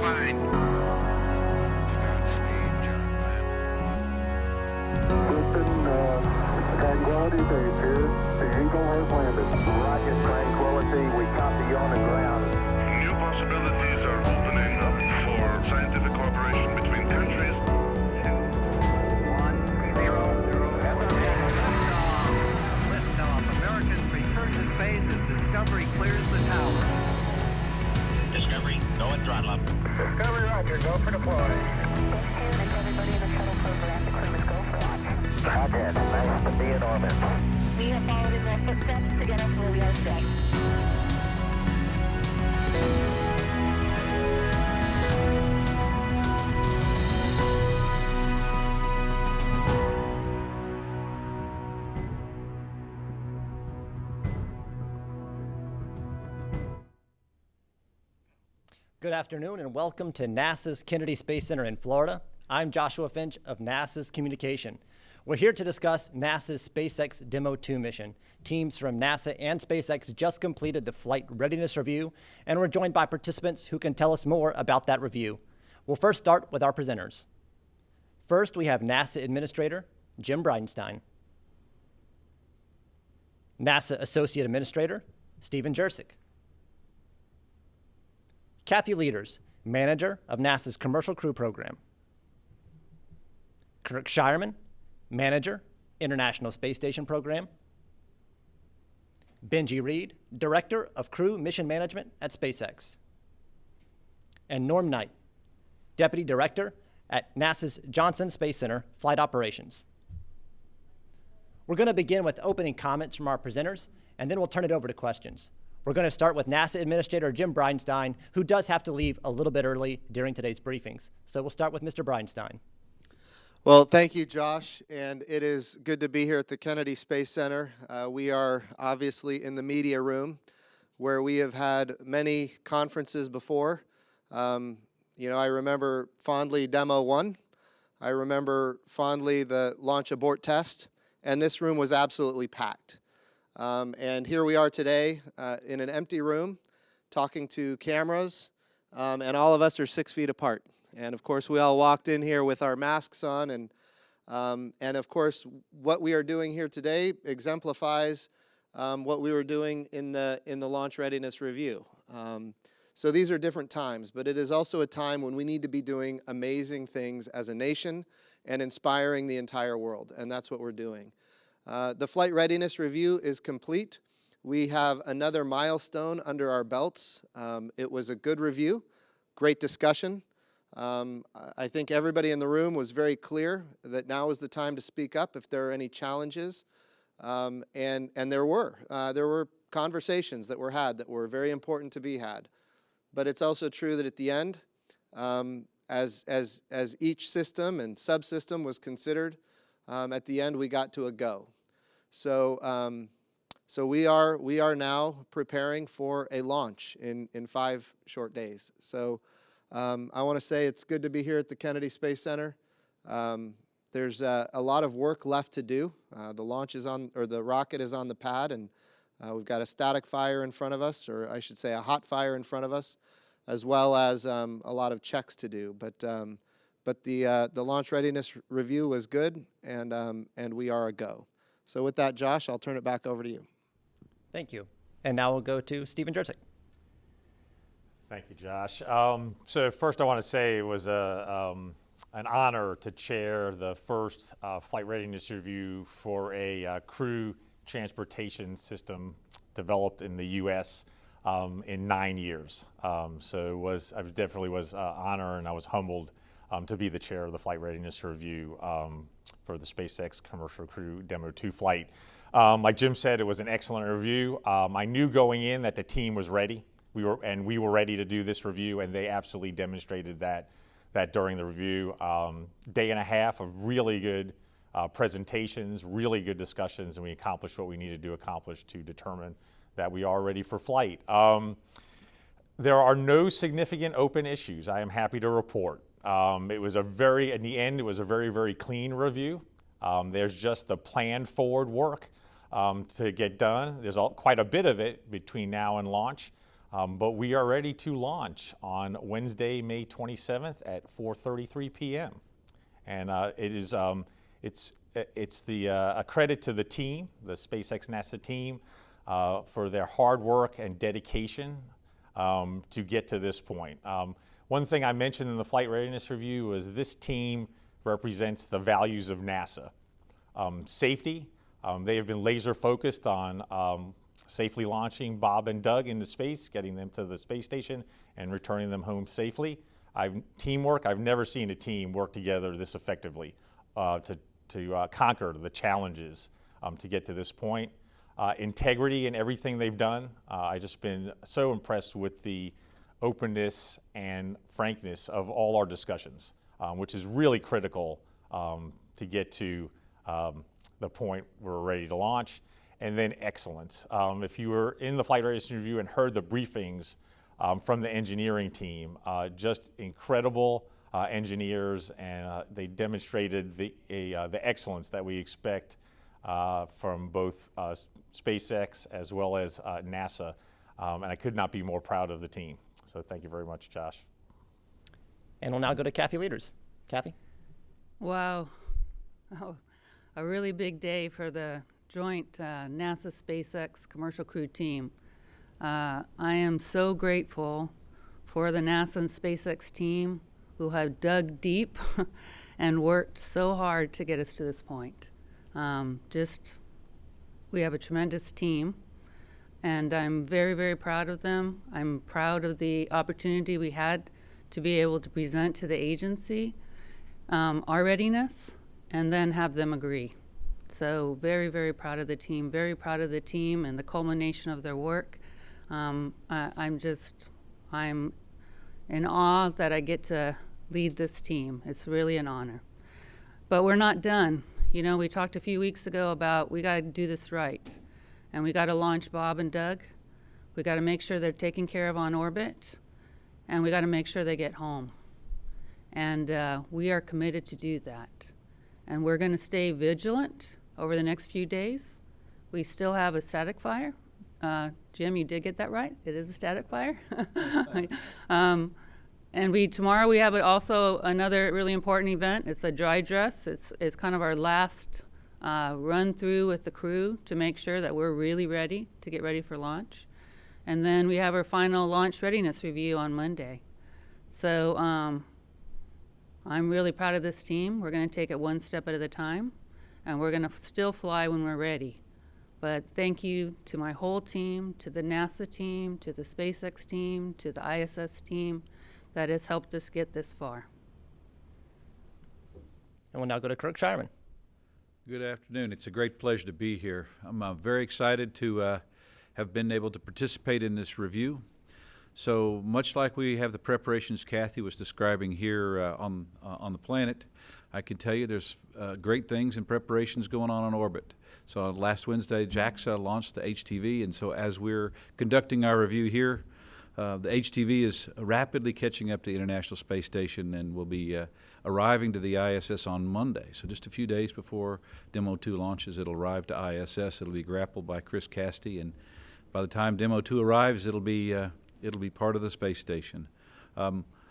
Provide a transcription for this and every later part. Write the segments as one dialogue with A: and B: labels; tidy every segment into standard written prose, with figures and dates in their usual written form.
A: fine.
B: Tranquility Base here. The Eagle has landed. Rocket Tranquility, we copy you on the ground.
A: New possibilities are opening up for scientific cooperation between countries.
C: 1-0-0. Liftoff. Americans return to space as Discovery clears the tower.
D: Discovery, go and throttle up.
B: Discovery, roger. Go for deploy.
E: Everybody in the shuttle program, the crew is go for launch.
B: Roger. Nice to be in orbit.
E: We have followed in their footsteps to get us where we are today.
F: Good afternoon and welcome to NASA's Kennedy Space Center in Florida. I'm Joshua Finch of NASA's Communication. We're here to discuss NASA's SpaceX Demo 2 mission. Teams from NASA and SpaceX just completed the flight readiness review, and we're joined by participants who can tell us more about that review. We'll first start with our presenters. First, we have NASA Administrator Jim Bridenstine, NASA Associate Administrator Stephen Jersick, Kathy Leaders, Manager of NASA's Commercial Crew Program, Kirk Shireman, Manager, International Space Station Program, Benji Reed, Director of Crew Mission Management at SpaceX, and Norm Knight, Deputy Director at NASA's Johnson Space Center Flight Operations. We're going to begin with opening comments from our presenters, and then we'll turn it over to questions. We're going to start with NASA Administrator Jim Bridenstine, who does have to leave a little bit early during today's briefings. So we'll start with Mr. Bridenstine.
G: Well, thank you, Josh, and it is good to be here at the Kennedy Space Center. We are obviously in the media room where we have had many conferences before. I remember fondly Demo 1. I remember fondly the launch abort test, and this room was absolutely packed. And here we are today in an empty room talking to cameras, and all of us are 6 feet apart. And of course, we all walked in here with our masks on, and of course, what we are doing here today exemplifies what we were doing in the launch readiness review. So these are different times, but it is also a time when we need to be doing amazing things as a nation and inspiring the entire world, and that's what we're doing. The flight readiness review is complete. We have another milestone under our belts. It was a good review, great discussion. I think everybody in the room was very clear that now is the time to speak up if there are any challenges, and there were conversations that were had that were very important to be had. But it's also true that at the end, as each system and subsystem was considered, at the end we got to a go. So we are now preparing for a launch in 5 short days. So. I want to say it's good to be here at the Kennedy Space Center. There's a lot of work left to do. The rocket is on the pad, and we've got a static fire in front of us, or I should say a hot fire in front of us, as well as a lot of checks to do. But the launch readiness review was good, and we are a go. So with that, Josh, I'll turn it back over to you.
F: Thank you. And now we'll go to Stephen Jersick.
H: Thank you, Josh. So first I want to say it was an honor to chair the first flight readiness review for a crew transportation system developed in the U.S. In 9 years. So I definitely was honored, and I was humbled to be the chair of the flight readiness review for the SpaceX Commercial Crew Demo 2 flight. Like Jim said, it was an excellent review. I knew going in that the team was ready. We were ready to do this review, and they absolutely demonstrated that during the review. Day and a half of really good presentations, really good discussions, and we accomplished what we needed to accomplish to determine that we are ready for flight. There are no significant open issues, I am happy to report. In the end, it was a very, very clean review. There's just the planned forward work to get done. There's quite a bit of it between now and launch. but we are ready to launch on Wednesday, May 27th at 4:33 p.m. And it's a credit to the team, the SpaceX NASA team, for their hard work and dedication to get to this point. One thing I mentioned in the flight readiness review was this team represents the values of NASA. Safety, they have been laser focused on safely launching Bob and Doug into space, getting them to the space station and returning them home safely. Teamwork, I've never seen a team work together this effectively to conquer the challenges to get to this point. Integrity in everything they've done. I've just been so impressed with the openness and frankness of all our discussions, which is really critical to get to the point we're ready to launch. And then excellence. If you were in the flight readiness review and heard the briefings from the engineering team, just incredible engineers, and they demonstrated the excellence that we expect from both SpaceX as well as NASA. And I could not be more proud of the team. So thank you very much, Josh.
F: And we'll now go to Kathy Leaders. Kathy?
I: Wow. Oh, a really big day for the joint NASA SpaceX commercial crew team. I am so grateful for the NASA and SpaceX team who have dug deep and worked so hard to get us to this point. We have a tremendous team, and I'm very, very proud of them. I'm proud of the opportunity we had to be able to present to the agency our readiness and then have them agree. So very, very proud of the team, very proud of the team and the culmination of their work. I'm in awe that I get to lead this team. It's really an honor. But we're not done. You know, we talked a few weeks ago about we got to do this right. And we got to launch Bob and Doug. We got to make sure they're taken care of on orbit. And we got to make sure they get home. And we are committed to do that. And we're going to stay vigilant over the next few days. We still have a static fire. Jim, you did get that right. It is a static fire. And tomorrow we have also another really important event. It's a dry dress. It's kind of our last run through with the crew to make sure that we're really ready to get ready for launch. And then we have our final launch readiness review on Monday. So I'm really proud of this team. We're going to take it one step at a time, and we're going to still fly when we're ready. But thank you to my whole team, to the NASA team, to the SpaceX team, to the ISS team that has helped us get this far.
F: And we'll now go to Kirk Shireman.
J: Good afternoon. It's a great pleasure to be here. I'm very excited to have been able to participate in this review. So much like we have the preparations Kathy was describing here on the planet, I can tell you there's great things and preparations going on orbit. So last Wednesday, JAXA launched the HTV, and so as we're conducting our review here, the HTV is rapidly catching up to the International Space Station and will be arriving to the ISS on Monday. So just a few days before Demo 2 launches, it'll arrive to ISS. It'll be grappled by Chris Casti, and by the time Demo 2 arrives, it'll be part of the space station.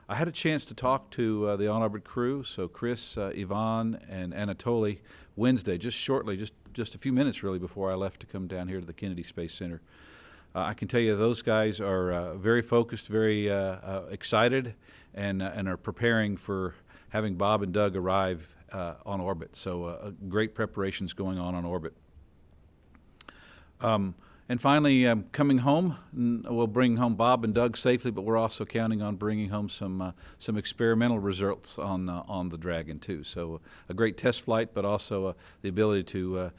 J: I had a chance to talk to the on-orbit crew, so Chris, Yvonne, and Anatoly Wednesday, just a few minutes really before I left to come down here to the Kennedy Space Center. I can tell you those guys are very focused, very excited, and are preparing for having Bob and Doug arrive on orbit. So great preparations going on orbit. And finally, coming home, we'll bring home Bob and Doug safely, but we're also counting on bringing home some experimental results on the Dragon too. So a great test flight, but also the ability to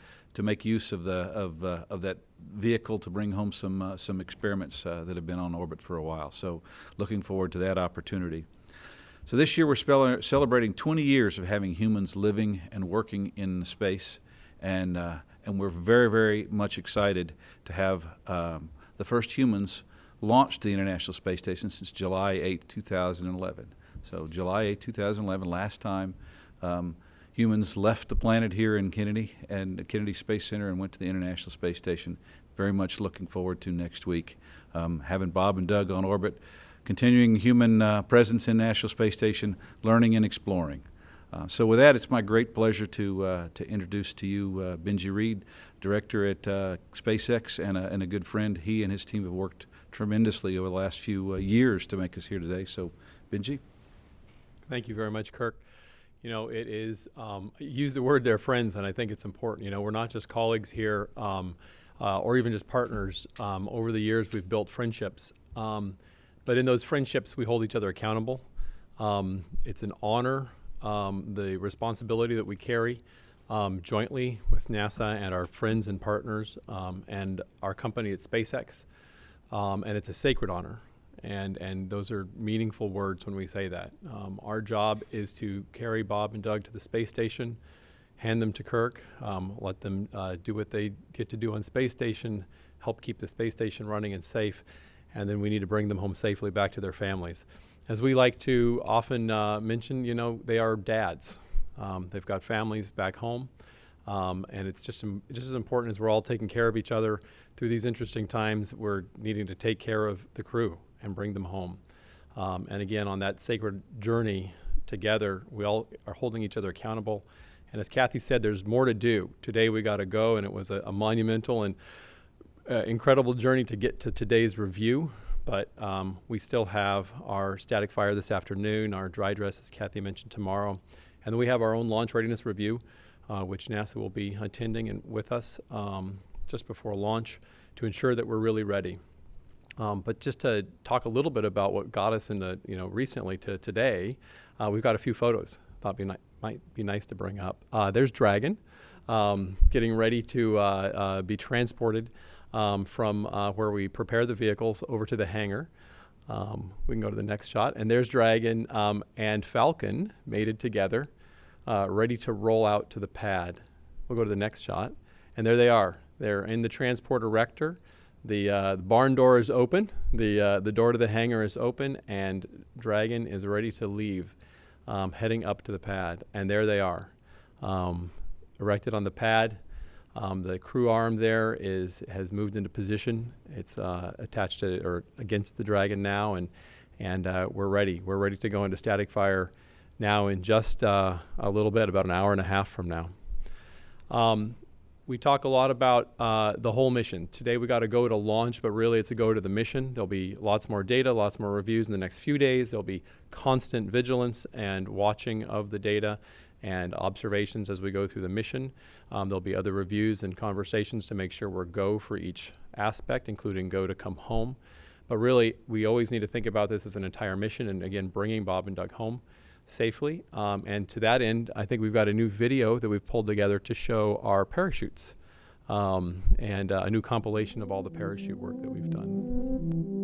J: make use of that vehicle to bring home some experiments that have been on orbit for a while. So looking forward to that opportunity. So this year we're celebrating 20 years of having humans living and working in space, and we're very, very much excited to have the first humans launched to the International Space Station since July 8, 2011. So July 8, 2011, last time humans left the planet here in Kennedy and the Kennedy Space Center and went to the International Space Station. Very much looking forward to next week, having Bob and Doug on orbit, continuing human presence in National Space Station, learning and exploring. So with that, it's my great pleasure to introduce to you Benji Reed, director at SpaceX and a good friend. He and his team have worked tremendously over the last few years to make us here today. So, Benji.
K: Thank you very much, Kirk. You know, it is, use the word they're friends, and I think it's important. You know, we're not just colleagues here or even just partners. Over the years, we've built friendships. But in those friendships, we hold each other accountable. It's an honor, the responsibility that we carry jointly with NASA and our friends and partners and our company at SpaceX. And it's a sacred honor. And those are meaningful words when we say that. Our job is to carry Bob and Doug to the space station, hand them to Kirk, let them do what they get to do on space station, help keep the space station running and safe, and then we need to bring them home safely back to their families. As we like to often mention, you know, they are dads. They've got families back home, and it's just as important as we're all taking care of each other through these interesting times. We're needing to take care of the crew and bring them home. And again, on that sacred journey together, we all are holding each other accountable. And as Kathy said, there's more to do. Today we got to go, and it was a monumental and incredible journey to get to today's review. But we still have our static fire this afternoon, our dry dress, as Kathy mentioned, tomorrow. And then we have our own launch readiness review, which NASA will be attending and with us just before launch to ensure that we're really ready. But just to talk a little bit about what got us in the, recently to today, we've got a few photos. Thought might be nice to bring up. There's Dragon getting ready to be transported from where we prepare the vehicles over to the hangar. We can go to the next shot. And there's Dragon and Falcon mated together, ready to roll out to the pad. We'll go to the next shot. And there they are. They're in the transport erector. The barn door is open. The door to the hangar is open, and Dragon is ready to leave, heading up to the pad. And there they are, erected on the pad. The crew arm there has moved into position. It's attached to or against the Dragon now, and we're ready. We're ready to go into static fire now in just a little bit, about an hour and a half from now. We talk a lot about the whole mission. Today we got to go to launch, but really it's a go to the mission. There'll be lots more data, lots more reviews in the next few days. There'll be constant vigilance and watching of the data and observations as we go through the mission. There'll be other reviews and conversations to make sure we're go for each aspect, including go to come home. But really, we always need to think about this as an entire mission, and again, bringing Bob and Doug home safely. And to that end, I think we've got a new video that we've pulled together to show our parachutes and a new compilation of all the parachute work that we've done.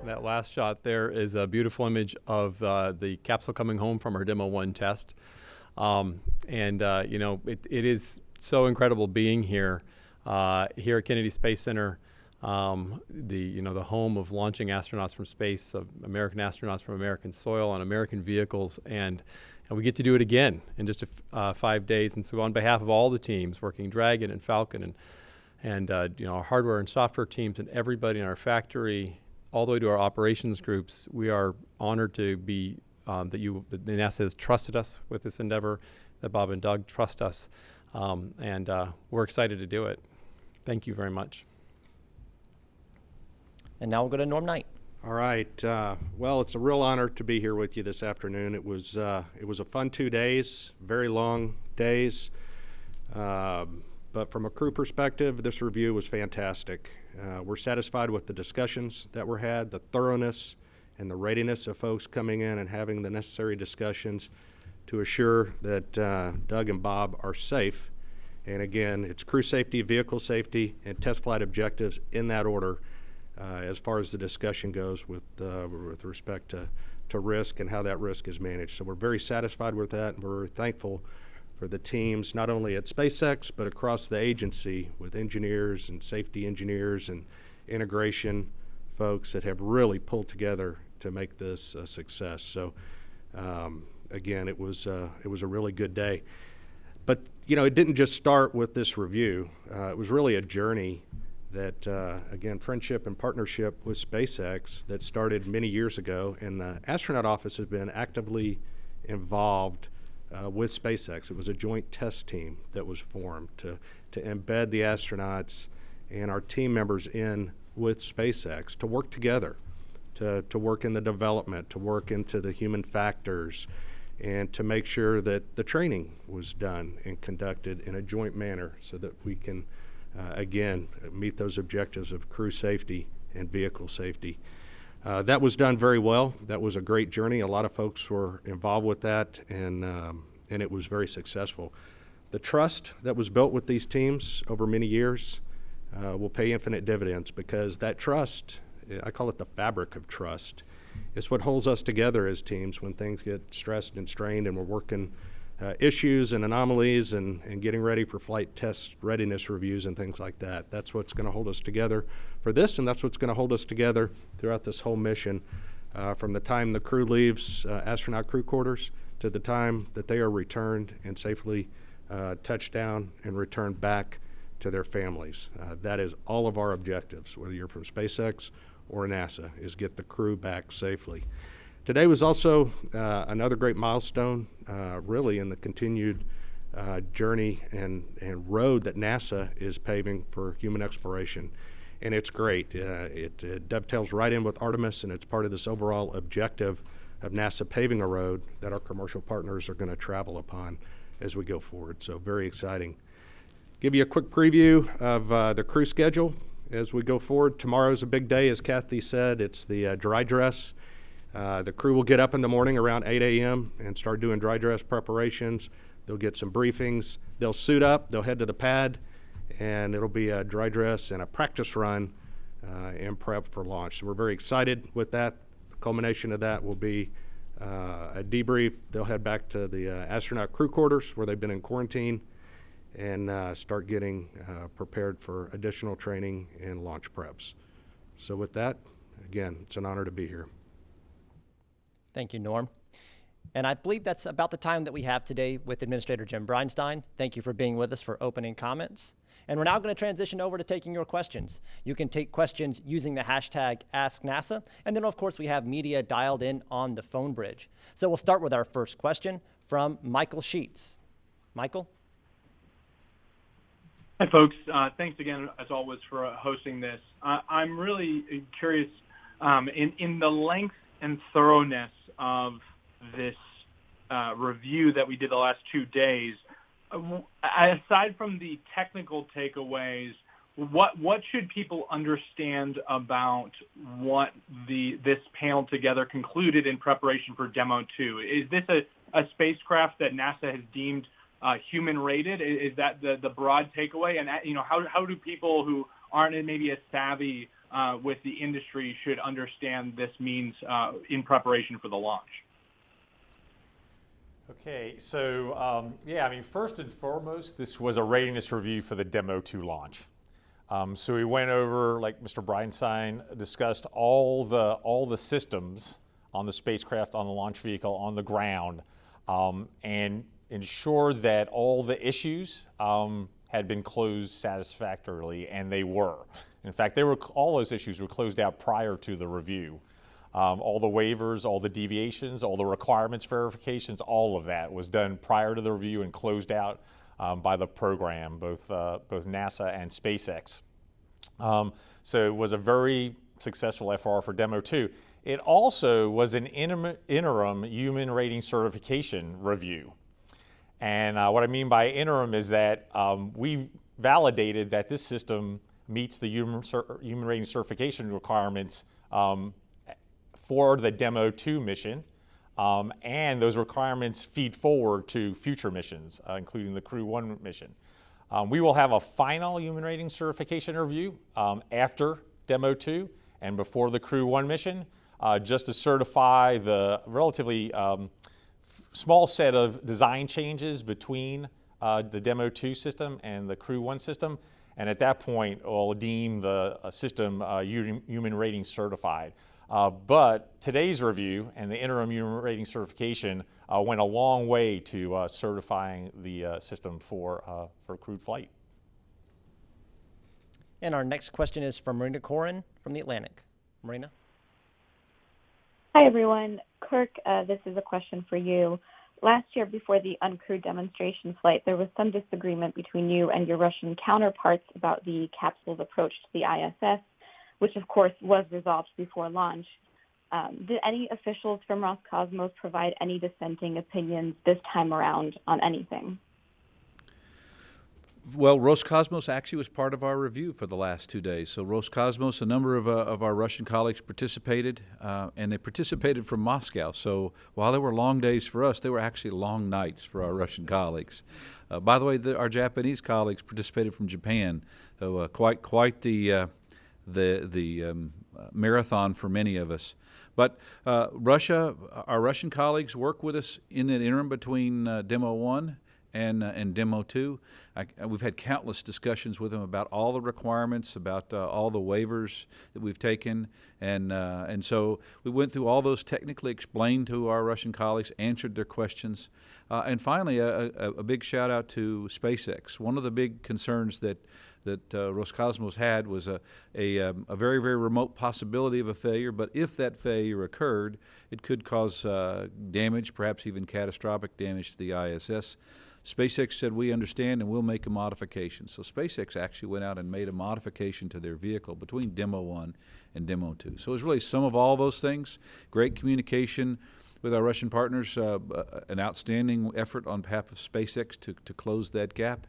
K: That last shot there is a beautiful image of the capsule coming home from our Demo 1 test. It is so incredible being here at Kennedy Space Center, the home of launching astronauts from space, of American astronauts from American soil on American vehicles, and we get to do it again in just 5 days. And so on behalf of all the teams working Dragon and Falcon and our hardware and software teams and everybody in our factory, all the way to our operations groups, we are honored to be that NASA has trusted us with this endeavor, that Bob and Doug trust us, and we're excited to do it. Thank you very much.
F: And now we'll go to Norm Knight.
L: All right. Well, it's a real honor to be here with you this afternoon. It was a fun 2 days, very long days. But from a crew perspective, this review was fantastic. We're satisfied with the discussions that were had, the thoroughness and the readiness of folks coming in and having the necessary discussions to assure that Doug and Bob are safe. And again, it's crew safety, vehicle safety, and test flight objectives in that order as far as the discussion goes with respect to risk and how that risk is managed. So we're very satisfied with that, and we're very thankful for the teams, not only at SpaceX, but across the agency with engineers and safety engineers and integration folks that have really pulled together to make this a success. So again, it was a really good day. But it didn't just start with this review. It was really a journey that, again, friendship and partnership with SpaceX that started many years ago, and the astronaut office has been actively involved with SpaceX. It was a joint test team that was formed to embed the astronauts and our team members in with SpaceX to work together, to work in the development, to work into the human factors, and to make sure that the training was done and conducted in a joint manner so that we can again, meet those objectives of crew safety and vehicle safety. That was done very well. That was a great journey. A lot of folks were involved with that, and it was very successful. The trust that was built with these teams over many years will pay infinite dividends, because that trust, I call it the fabric of trust, is what holds us together as teams when things get stressed and strained and we're working issues and anomalies and getting ready for flight test readiness reviews and things like that. That's what's going to hold us together for this, and that's what's going to hold us together throughout this whole mission, from the time the crew leaves astronaut crew quarters to the time that they are returned and safely touch down and return back to their families. That is all of our objectives, whether you're from SpaceX or NASA, is get the crew back safely. Today was also another great milestone, really, in the continued journey and road that NASA is paving for human exploration. And it's great. It dovetails right in with Artemis, and it's part of this overall objective of NASA paving a road that our commercial partners are going to travel upon as we go forward. So very exciting. Give you a quick preview of the crew schedule as we go forward. Tomorrow's a big day, as Kathy said. It's the dry dress. The crew will get up in the morning around 8 a.m. and start doing dry dress preparations. They'll get some briefings. They'll suit up. They'll head to the pad, and it'll be a dry dress and a practice run and prep for launch. So we're very excited with that. The culmination of that will be a debrief. They'll head back to the astronaut crew quarters where they've been in quarantine and start getting prepared for additional training and launch preps. So with that, again, it's an honor to be here.
F: Thank you, Norm. And I believe that's about the time that we have today with Administrator Jim Bridenstine. Thank you for being with us for opening comments. And we're now going to transition over to taking your questions. You can take questions using the hashtag AskNASA. And then, of course, we have media dialed in on the phone bridge. So we'll start with our first question from Michael Sheets. Michael?
M: Hi, folks. Thanks again, as always, for hosting this. I'm really curious in the length and thoroughness of this review that we did the last 2 days. Aside from the technical takeaways, what should people understand about what this panel together concluded in preparation for Demo 2? Is this a spacecraft that NASA has deemed human rated? Is that the broad takeaway? And how do people who aren't maybe as savvy with the industry should understand this means in preparation for the launch?
H: Okay, so first and foremost, this was a readiness review for the Demo 2 launch. So we went over, like Mr. Bridenstine discussed, all the systems on the spacecraft, on the launch vehicle, on the ground, and ensured that all the issues had been closed satisfactorily, and they were. In fact, all those issues were closed out prior to the review. All the waivers, all the deviations, all the requirements verifications, all of that was done prior to the review and closed out by the program, both NASA and SpaceX. So it was a very successful FRR for Demo 2. It also was an interim human rating certification review. And what I mean by interim is that we validated that this system meets the human rating certification requirements for the Demo 2 mission. And those requirements feed forward to future missions, including the Crew 1 mission. We will have a final human rating certification review after Demo 2 and before the Crew 1 mission, just to certify the relatively small set of design changes between the Demo 2 system and the Crew 1 system. And at that point, we'll deem the system human rating certified. But today's review and the interim human rating certification went a long way to certifying the system for crewed flight.
F: And our next question is from Marina Corin from the Atlantic. Marina?
N: Hi, everyone. Kirk, this is a question for you. Last year, before the uncrewed demonstration flight, there was some disagreement between you and your Russian counterparts about the capsule's approach to the ISS, which of course was resolved before launch. Did any officials from Roscosmos provide any dissenting opinions this time around on anything?
J: Well, Roscosmos actually was part of our review for the last 2 days. So Roscosmos, a number of our Russian colleagues participated, and they participated from Moscow. So while they were long days for us, they were actually long nights for our Russian colleagues. By the way, our Japanese colleagues participated from Japan. So quite the marathon for many of us. But our Russian colleagues work with us in that interim between Demo 1 and Demo 2. We've had countless discussions with them about all the requirements, about all the waivers that we've taken. And so we went through all those, technically explained to our Russian colleagues, answered their questions. And finally, a big shout out to SpaceX. One of the big concerns that Roscosmos had was a very, very remote possibility of a failure, but if that failure occurred, it could cause damage, perhaps even catastrophic damage to the ISS. SpaceX said, we understand and we'll make a modification. So SpaceX actually went out and made a modification to their vehicle between Demo 1 and Demo 2. So it was really some of all those things, great communication with our Russian partners, an outstanding effort on behalf of SpaceX to close that gap.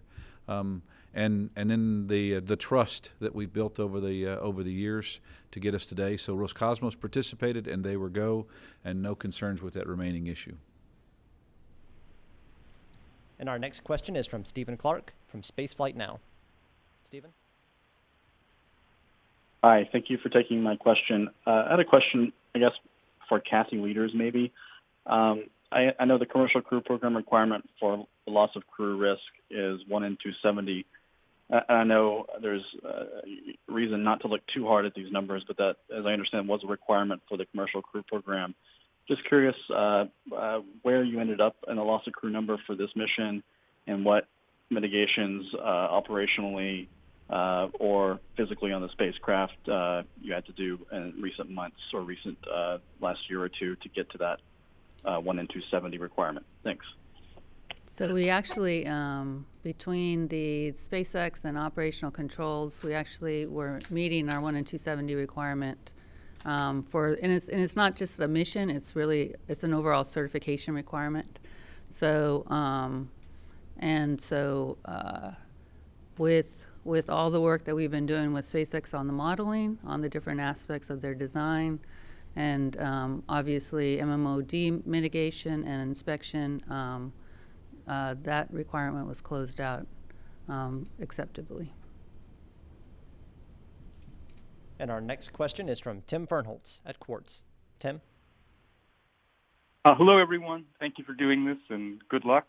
J: And then the trust that we've built over the years to get us today. So Roscosmos participated, and they were go, and no concerns with that remaining issue.
F: And our next question is from Stephen Clark from Spaceflight Now. Stephen?
O: Hi, thank you for taking my question. I had a question, I guess, for Kathy leaders maybe. I know the commercial crew program requirement for the loss of crew risk is 1 in 270. I know there's reason not to look too hard at these numbers, but that, as I understand, was a requirement for the commercial crew program. Just curious where you ended up in the loss of crew number for this mission and what mitigations operationally or physically on the spacecraft you had to do in recent months or recent last year or two to get to that 1 in 270 requirement. Thanks.
I: So we actually, between the SpaceX and operational controls, we actually were meeting our 1 in 270 requirement and it's not just a mission, it's an overall certification requirement. So, with all the work that we've been doing with SpaceX on the modeling, on the different aspects of their design, and obviously MMOD mitigation and inspection, that requirement was closed out acceptably.
F: And our next question is from Tim Fernholtz at Quartz. Tim?
P: Hello, everyone. Thank you for doing this, and good luck.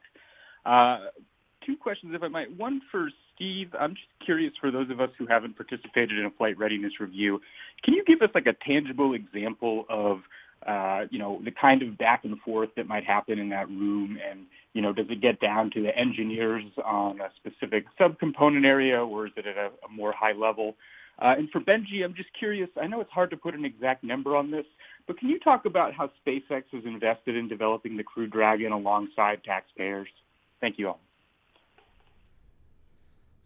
P: 2 questions, if I might. One for Steve. I'm just curious, for those of us who haven't participated in a flight readiness review, can you give us like a tangible example of the kind of back and forth that might happen in that room? And, does it get down to the engineers on a specific subcomponent area, or is it at a more high level? And for Benji, I'm just curious, I know it's hard to put an exact number on this, but can you talk about how SpaceX has invested in developing the Crew Dragon alongside taxpayers? Thank you all.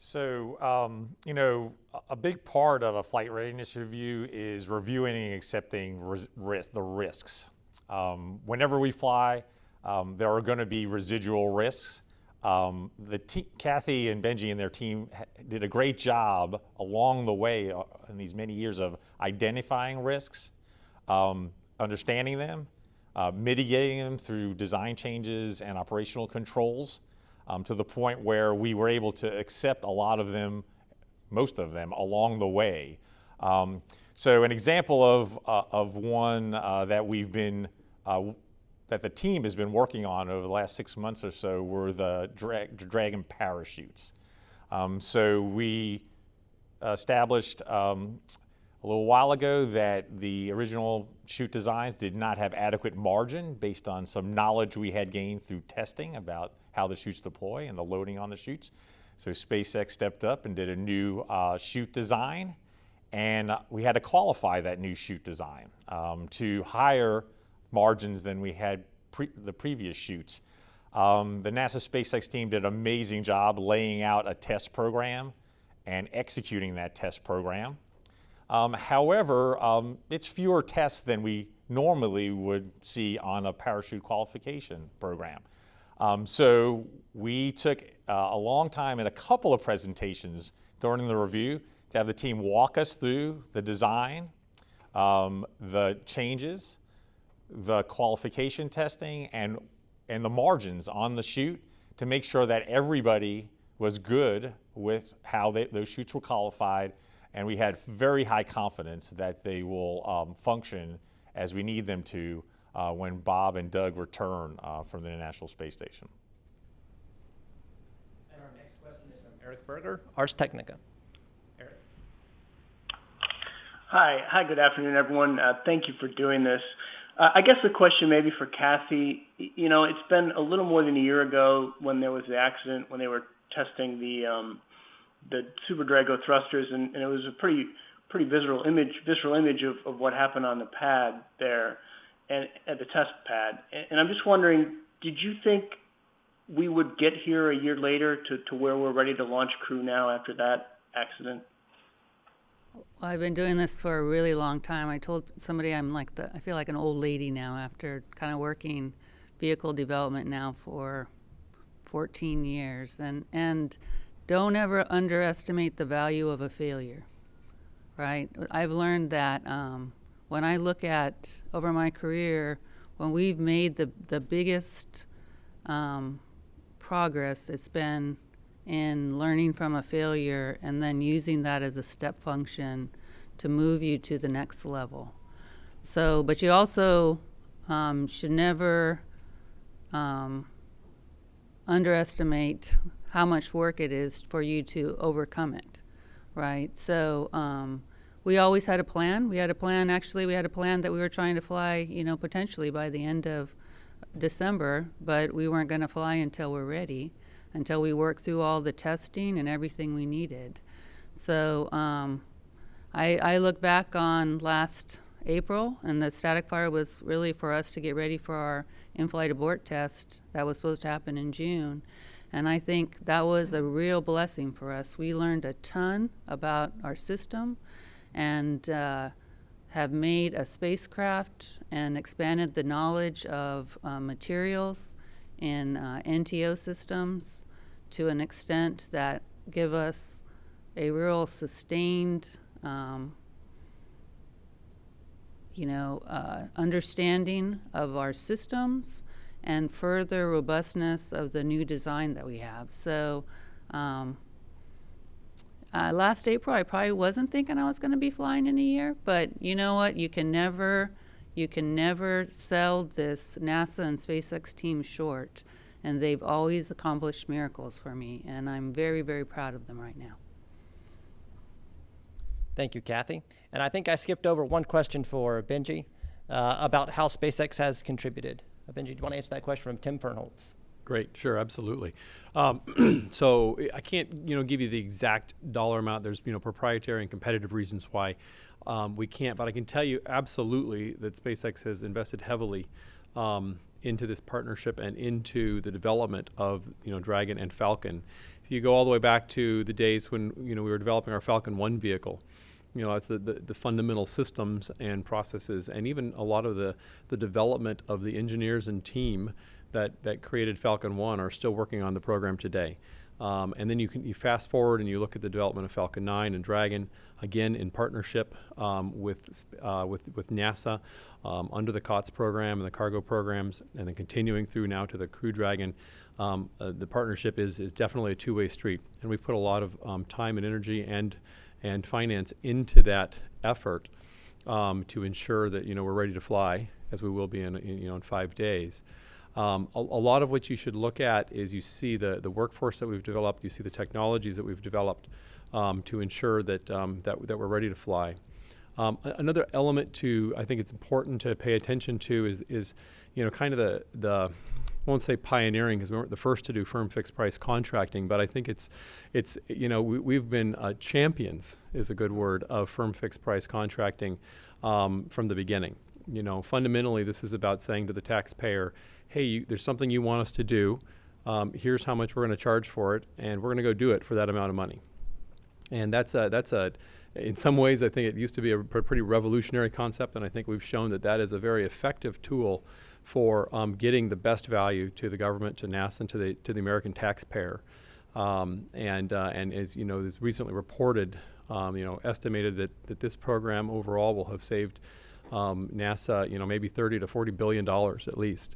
H: So, you know, a big part of a flight readiness review is reviewing and accepting the risks. Whenever we fly, there are going to be residual risks. Kathy and Benji and their team did a great job along the way in these many years of identifying risks, understanding them, mitigating them through design changes and operational controls, to the point where we were able to accept a lot of them, most of them, along the way. So an example of one that we've been that the team has been working on over the last 6 months or so were the Dragon parachutes. So we established a little while ago that the original chute designs did not have adequate margin based on some knowledge we had gained through testing about how the chutes deploy and the loading on the chutes. So SpaceX stepped up and did a new chute design, and we had to qualify that new chute design to higher margins than we had the previous chutes. The NASA SpaceX team did an amazing job laying out a test program and executing that test program. However, it's fewer tests than we normally would see on a parachute qualification program. So we took a long time and a couple of presentations during the review to have the team walk us through the design, the changes, the qualification testing, and the margins on the chute to make sure that everybody was good with how those chutes were qualified, and we had very high confidence that they will function as we need them to when Bob and Doug return from the International Space Station.
F: And our next question is from Eric Berger, Ars Technica. Eric.
Q: Hi, good afternoon, everyone. Thank you for doing this. I guess the question maybe for Kathy, you know, it's been a little more than a year ago when there was the accident, when they were testing the Super Drago thrusters, and it was a pretty visceral image of what happened on the pad there, and at the test pad. And I'm just wondering, did you think we would get here a year later to where we're ready to launch crew now after that accident?
I: Well, I've been doing this for a really long time. I told somebody I feel like an old lady now after kind of working vehicle development now for 14 years. And don't ever underestimate the value of a failure, right? I've learned that when I look at over my career, when we've made the biggest progress, it's been in learning from a failure and then using that as a step function to move you to the next level. So, but you also should never underestimate how much work it is for you to overcome it, right? So we always had a plan. We had a plan that we were trying to fly, you know, potentially by the end of December, but we weren't going to fly until we're ready, until we worked through all the testing and everything we needed. So I look back on last April, and the static fire was really for us to get ready for our in-flight abort test that was supposed to happen in June. And I think that was a real blessing for us. We learned a ton about our system and have made a spacecraft and expanded the knowledge of materials in NTO systems to an extent that give us a real sustained understanding of our systems and further robustness of the new design that we have. So last April, I probably wasn't thinking I was going to be flying in a year, but you know what? You can never sell this NASA and SpaceX team short, and they've always accomplished miracles for me, and I'm very, very proud of them right now.
F: Thank you, Kathy. And I think I skipped over one question for Benji about how SpaceX has contributed. Benji, do you want to answer that question from Tim Fernholz?
K: Great, sure, absolutely. So I can't, give you the exact dollar amount. There's, proprietary and competitive reasons why we can't. But I can tell you absolutely that SpaceX has invested heavily into this partnership and into the development of, Dragon and Falcon. If If you go all the way back to the days when we were developing our Falcon 1 vehicle, it's the fundamental systems and processes, and even a lot of the development of the engineers and team that created Falcon 1 are still working on the program today. And then you fast forward and you look at the development of Falcon 9 and Dragon, again in partnership with NASA under the COTS program and the cargo programs, and then continuing through now to the Crew Dragon. The partnership is definitely a two-way street, and we've put a lot of time and energy and finance into that effort to ensure that we're ready to fly, as we will be in 5 days. A lot of what you should look at is you see the workforce that we've developed, you see the technologies that we've developed to ensure that we're ready to fly. Another element I think it's important to pay attention to is kind of the I won't say pioneering, because we weren't the first to do firm fixed price contracting, but I think we've been champions, is a good word, of firm fixed price contracting from the beginning. Fundamentally, this is about saying to the taxpayer, hey, there's something you want us to do. Here's how much we're going to charge for it, and we're going to go do it for that amount of money. And that's in some ways, I think it used to be a pretty revolutionary concept, and I think we've shown that is a very effective tool for getting the best value to the government, to NASA, and to the American taxpayer. And as is recently reported, estimated that this program overall will have saved NASA, maybe $30 to $40 billion at least.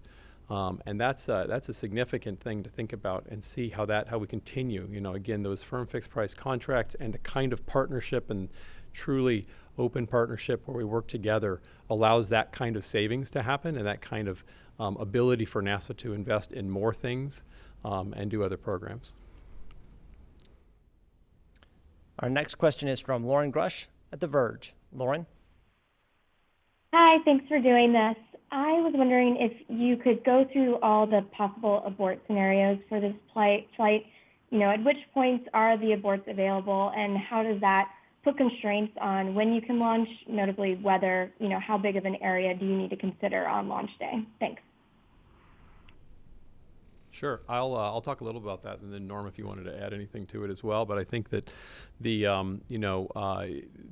K: And that's a significant thing to think about and see how we continue. Again, those firm fixed price contracts and the kind of partnership and truly open partnership where we work together allows that kind of savings to happen, and that kind of ability for NASA to invest in more things and do other programs.
F: Our next question is from Lauren Grush at The Verge. Lauren?
R: Hi, thanks for doing this. I was wondering if you could go through all the possible abort scenarios for this flight. At which points are the aborts available, and how does that put constraints on when you can launch, notably whether, how big of an area do you need to consider on launch day? Thanks.
K: Sure, I'll talk a little about that, and then Norm, if you wanted to add anything to it as well. But I think that the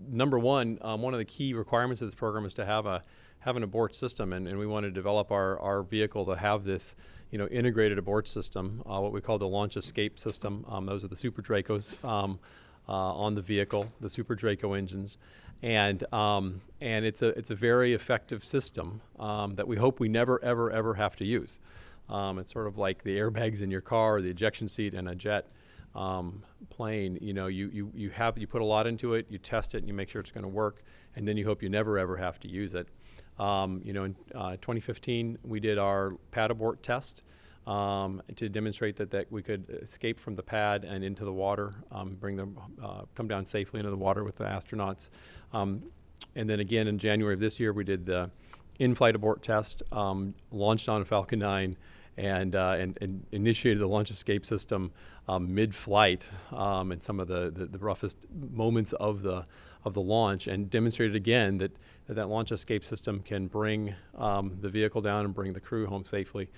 K: number one of the key requirements of this program is to have an abort system, and we want to develop our vehicle to have this integrated abort system, what we call the launch escape system. Those are the Super Dracos on the vehicle, the Super Draco engines, and it's a very effective system that we hope we never ever have to use. It's sort of like the airbags in your car, or the ejection seat in a jet plane. You put a lot into it, you test it, and you make sure it's going to work, and then you hope you never ever have to use it. In 2015, we did our pad abort test to demonstrate that we could escape from the pad and into the water, come down safely into the water with the astronauts. And then again in January of this year, we did the in-flight abort test, launched on a Falcon 9, and initiated the launch escape system mid-flight in some of the roughest moments of the launch, and demonstrated again that launch escape system can bring the vehicle down and bring the crew home safely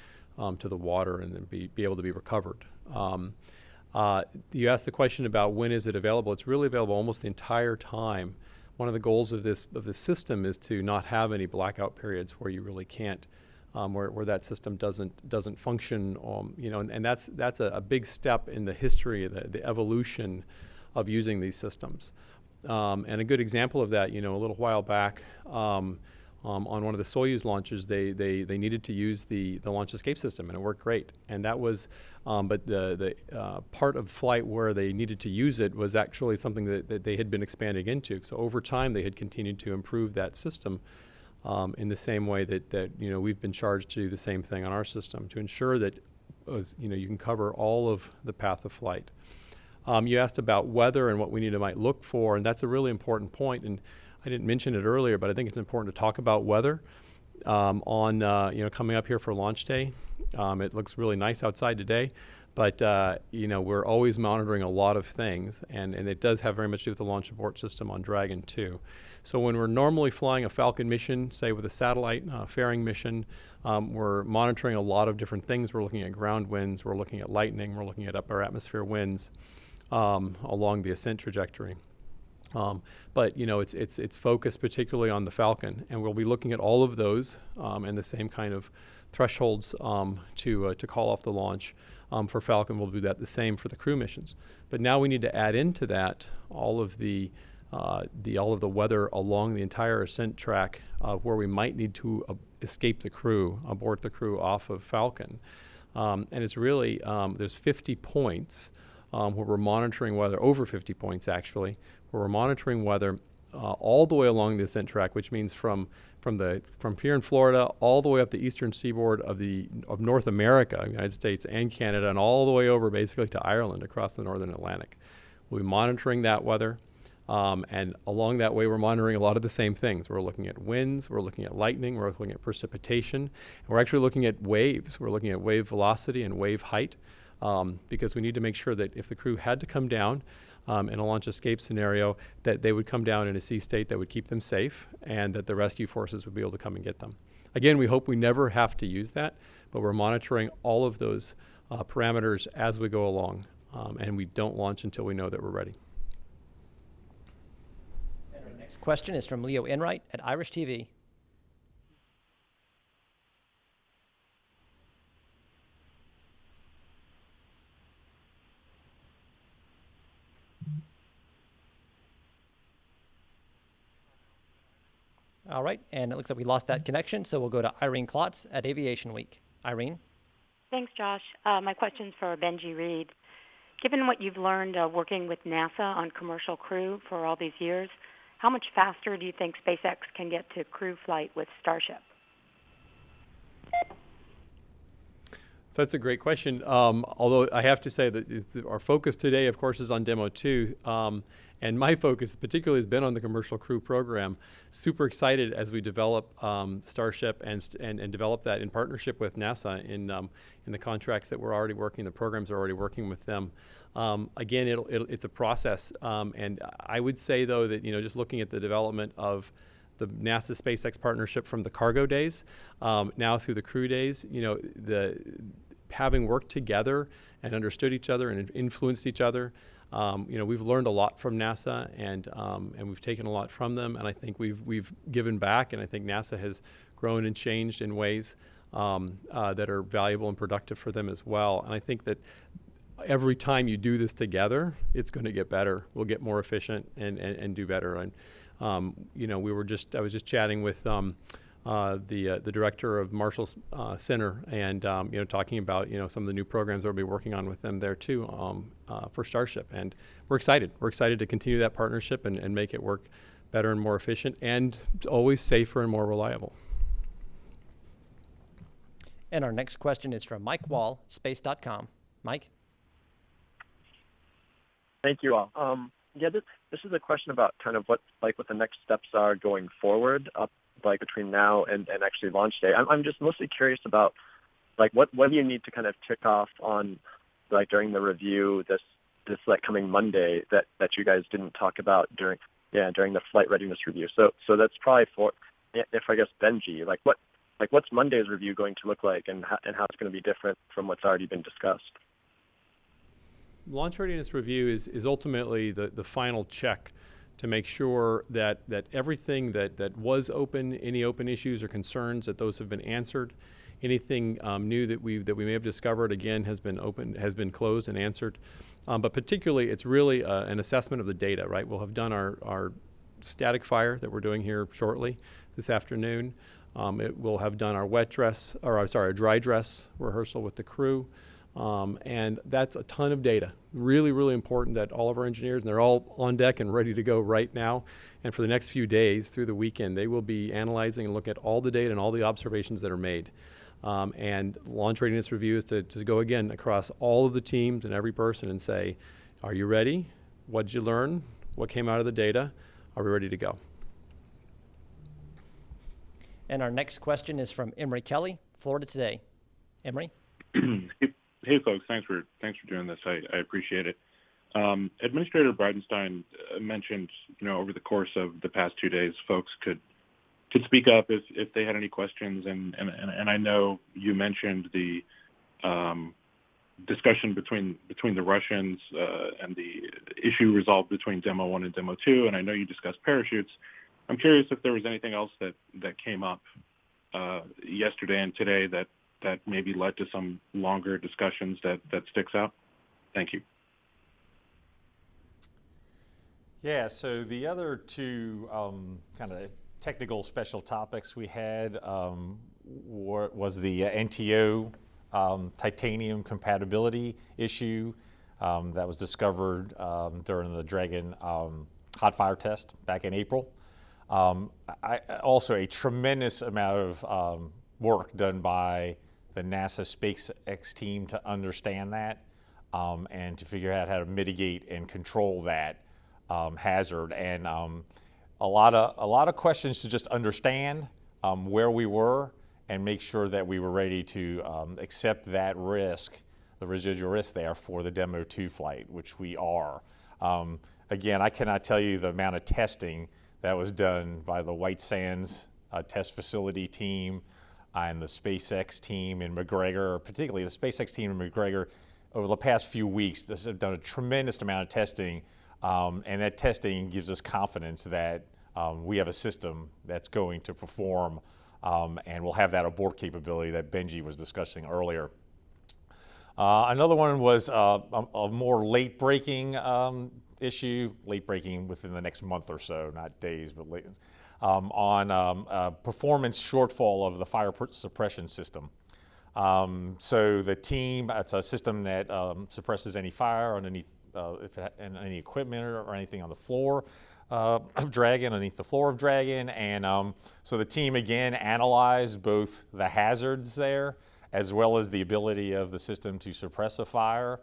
K: to the water and then be able to be recovered. You asked the question about when is it available. It's really available almost the entire time. One of the goals of this system is to not have any blackout periods where you really can't, where that system doesn't function. And that's a big step in the history, the evolution of using these systems. And a good example of that, a little while back, on one of the Soyuz launches, they needed to use the launch escape system, and it worked great. And that was, but the part of flight where they needed to use it was actually something that they had been expanding into. So over time, they had continued to improve that system in the same way that we've been charged to do the same thing on our system to ensure that you can cover all of the path of flight. You asked about weather and what we might look for, and that's a really important point. And I didn't mention it earlier, but I think it's important to talk about weather coming up here for launch day. It looks really nice outside today, But we're always monitoring a lot of things, and it does have very much to do with the launch abort system on Dragon 2. So when we're normally flying a Falcon mission, say with a satellite fairing mission, we're monitoring a lot of different things. We're looking at ground winds, we're looking at lightning, we're looking at upper atmosphere winds along the ascent trajectory. But it's focused particularly on the Falcon, and we'll be looking at all of those and the same kind of thresholds to call off the launch. For Falcon, we'll do that the same for the crew missions. But now we need to add into that all of the weather along the entire ascent track where we might need to escape the crew, abort the crew off of Falcon. And it's really, there's 50 points where we're monitoring weather, over 50 points actually, where we're monitoring weather all the way along the ascent track, which means from here in Florida all the way up the eastern seaboard of North America, United States and Canada, and all the way over basically to Ireland across the northern Atlantic. We'll be monitoring that weather, and along that way we're monitoring a lot of the same things. We're looking at winds, we're looking at lightning, we're looking at precipitation, and we're actually looking at waves. We're looking at wave velocity and wave height, because we need to make sure that if the crew had to come down in a launch escape scenario, that they would come down in a sea state that would keep them safe, and that the rescue forces would be able to come and get them. Again, we hope we never have to use that, but we're monitoring all of those parameters as we go along, and we don't launch until we know that we're ready.
F: And our next question is from Leo Enright at Irish TV. All right, and it looks like we lost that connection, so we'll go to Irene Klotz at Aviation Week. Irene?
S: Thanks, Josh. My question's for Benji Reed. Given what you've learned working with NASA on commercial crew for all these years, how much faster do you think SpaceX can get to crew flight with Starship?
K: So that's a great question. Although I have to say that our focus today, of course, is on Demo 2. And my focus particularly has been on the commercial crew program. Super excited as we develop Starship and develop that in partnership with NASA in the contracts that we're already working, the programs are already working with them. Again, it's a process. And I would say, though, that just looking at the development of the NASA SpaceX partnership from the cargo days now through the crew days, having worked together and understood each other and influenced each other, we've learned a lot from NASA, and we've taken a lot from them, and I think we've given back, and I think NASA has grown and changed in ways that are valuable and productive for them as well. And I think that every time you do this together, it's going to get better. We'll get more efficient and do better. And I was just chatting with the director of Marshall Center, and talking about some of the new programs that we'll be working on with them there too for Starship, and we're excited. We're excited to continue that partnership and make it work better and more efficient, and always safer and more reliable.
F: And our next question is from Mike Wall, space.com. Mike?
T: Thank you all. This is a question about kind of what the next steps are going forward up between now and actually launch day. I'm just mostly curious about what do you need to kind of tick off on during the review this coming Monday that you guys didn't talk about during the flight readiness review. So that's probably for I guess Benji, what's Monday's review going to look like, and how it's going to be different from what's already been discussed?
K: Launch readiness review is ultimately the final check to make sure that everything that was open, any open issues or concerns, that those have been answered. Anything new that we may have discovered, again, has been closed and answered. But particularly, it's really an assessment of the data, right? We'll have done our static fire that we're doing here shortly this afternoon. We'll have done our dry dress rehearsal with the crew. And that's a ton of data. Really, really important that all of our engineers, and they're all on deck and ready to go right now. And for the next few days through the weekend, they will be analyzing and look at all the data and all the observations that are made. And launch readiness review is to go again across all of the teams and every person and say, are you ready? What did you learn? What came out of the data? Are we ready to go?
F: And our next question is from Emery Kelly, Florida Today. Emery?
U: Hey, folks. Thanks for doing this. I appreciate it. Administrator Bridenstine mentioned, over the course of the past 2 days, folks could speak up if they had any questions, and I know you mentioned the discussion between the Russians and the issue resolved between Demo 1 and Demo 2, and I know you discussed parachutes. I'm curious if there was anything else that came up yesterday and today that maybe led to some longer discussions that sticks out. Thank you.
H: Yeah, so the other two kind of technical special topics we had was the NTO titanium compatibility issue that was discovered during the Dragon hot fire test back in April. Also a tremendous amount of work done by the NASA SpaceX team to understand that and to figure out how to mitigate and control that hazard, and a lot of questions to just understand where we were and make sure that we were ready to accept that risk, the residual risk there for the Demo 2 flight, which we are. Again, I cannot tell you the amount of testing that was done by the White Sands test facility team and the SpaceX team in McGregor, particularly the SpaceX team in McGregor. Over the past few weeks, this has done a tremendous amount of testing, and that testing gives us confidence that we have a system that's going to perform, and we'll have that abort capability that Benji was discussing earlier. Another one was a more late-breaking issue, late-breaking within the next month or so, not days, but late, on performance shortfall of the fire suppression system. So the team, it's a system that suppresses any fire underneath and any equipment or anything on the floor of Dragon, underneath the floor of Dragon. And so the team again analyzed both the hazards there as well as the ability of the system to suppress a fire.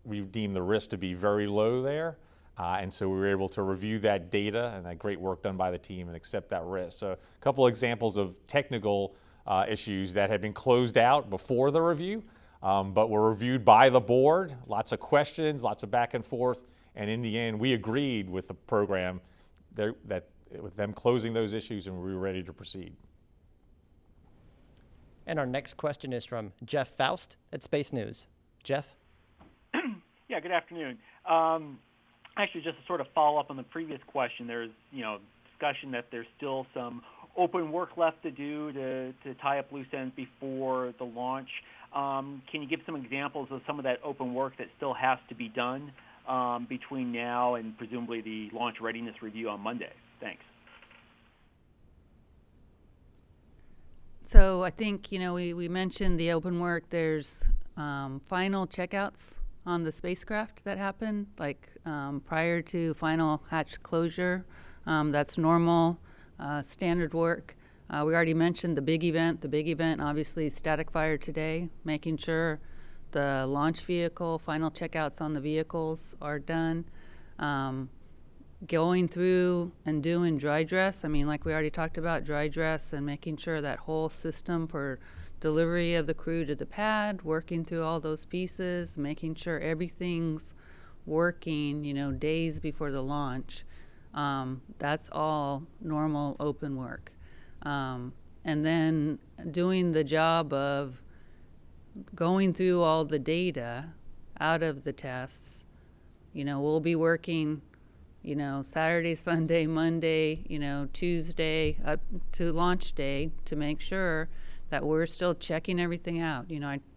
H: We deemed the risk to be very low there. And so we were able to review that data and that great work done by the team and accept that risk. So a couple examples of technical issues that had been closed out before the review, but were reviewed by the board. Lots of questions, lots of back and forth. And in the end, we agreed with the program that with them closing those issues, and we were ready to proceed.
F: And our next question is from Jeff Faust at Space News. Jeff?
V: Yeah, good afternoon. Actually, just to sort of follow up on the previous question, there's discussion that there's still some open work left to do to tie up loose ends before the launch. Can you give some examples of some of that open work that still has to be done between now and presumably the launch readiness review on Monday? Thanks.
I: So I think, we mentioned the open work. There's final checkouts on the spacecraft that happen, like prior to final hatch closure. That's normal, standard work. We already mentioned the big event. The big event, obviously, static fire today, making sure the launch vehicle, final checkouts on the vehicles are done. Going through and doing dry dress. I mean, like we already talked about, dry dress and making sure that whole system for delivery of the crew to the pad, working through all those pieces, making sure everything's working, days before the launch. That's all normal open work. And then doing the job of going through all the data out of the tests. We'll be working Saturday, Sunday, Monday, Tuesday up to launch day to make sure that we're still checking everything out.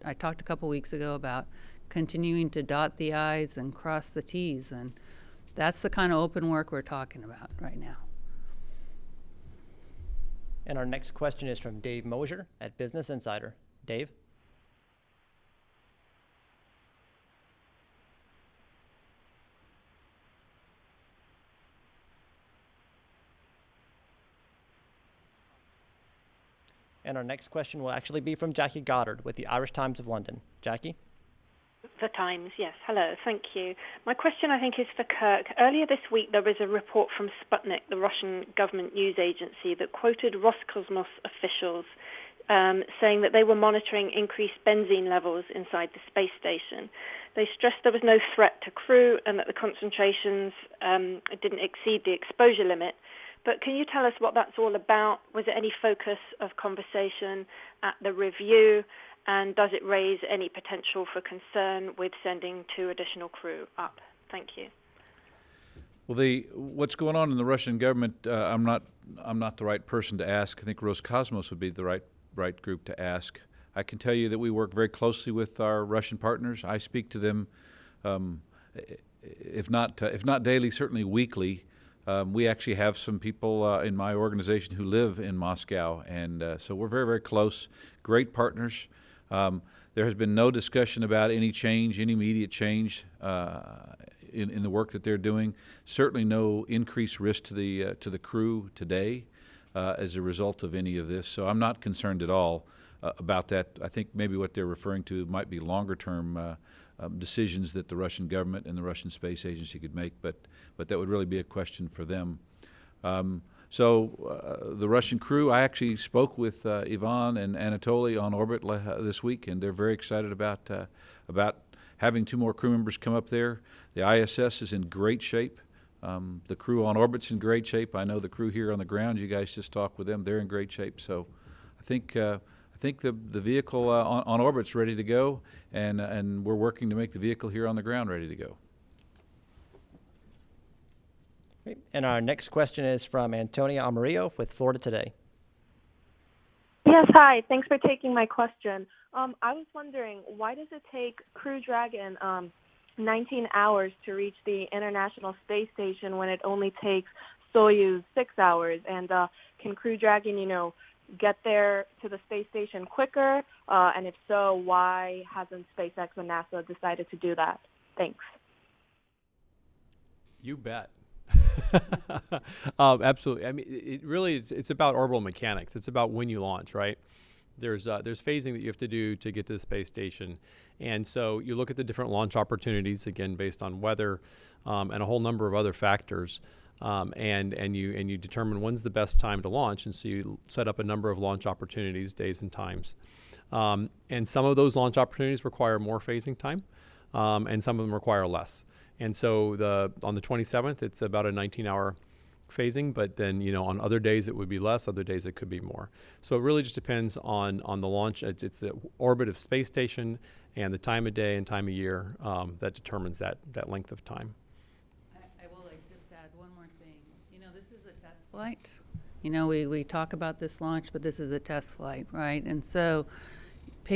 I: I talked a couple weeks ago about continuing to dot the I's and cross the T's, and that's the kind of open work we're talking about right now.
F: And our next question is from Dave Mosier at Business Insider. Dave? And our next question will actually be from Jackie Goddard with the Irish Times of London. Jackie?
W: The Times, yes. Hello, thank you. My question, I think, is for Kirk. Earlier this week, there was a report from Sputnik, the Russian government news agency, that quoted Roscosmos officials saying that they were monitoring increased benzene levels inside the space station. They stressed there was no threat to crew and that the concentrations didn't exceed the exposure limit. But can you tell us what that's all about? Was it any focus of conversation at the review? And does it raise any potential for concern with sending 2 additional crew up? Thank you.
J: Well, what's going on in the Russian government, I'm not the right person to ask. I think Roscosmos would be the right group to ask. I can tell you that we work very closely with our Russian partners. I speak to them, if not daily, certainly weekly. We actually have some people in my organization who live in Moscow, and so we're very, very close. Great partners. There has been no discussion about any change, any immediate change in the work that they're doing. Certainly no increased risk to the crew today as a result of any of this. So I'm not concerned at all about that. I think maybe what they're referring to might be longer-term decisions that the Russian government and the Russian Space Agency could make, but that would really be a question for them. So the Russian crew, I actually spoke with Ivan and Anatoly on orbit this week, and they're very excited about having 2 more crew members come up there. The ISS is in great shape. The crew on orbit's in great shape. I know the crew here on the ground, you guys just talked with them, they're in great shape. So I think the vehicle on orbit's ready to go, and we're working to make the vehicle here on the ground ready to go.
F: Great. And our next question is from Antonia Amarillo with Florida Today.
A: Yes, hi. Thanks for taking my question. I was wondering, why does it take Crew Dragon 19 hours to reach the International Space Station when it only takes Soyuz 6 hours? And can Crew Dragon, get there to the space station quicker? And if so, why hasn't SpaceX and NASA decided to do that? Thanks.
K: You bet. Absolutely. I mean, it's about orbital mechanics. It's about when you launch, right? There's phasing that you have to do to get to the space station, and so you look at the different launch opportunities, again based on weather and a whole number of other factors, and you determine when's the best time to launch, and so you set up a number of launch opportunities, days and times, and some of those launch opportunities require more phasing time, and some of them require less. And so on the 27th, it's about a 19-hour phasing, but then on other days it would be less, other days it could be more. So it really just depends on the launch. It's the orbit of space station and the time of day and time of year that determines that length of time.
I: I will just add one more thing. This is a test flight. We talk about this launch, but this is a test flight, right? And so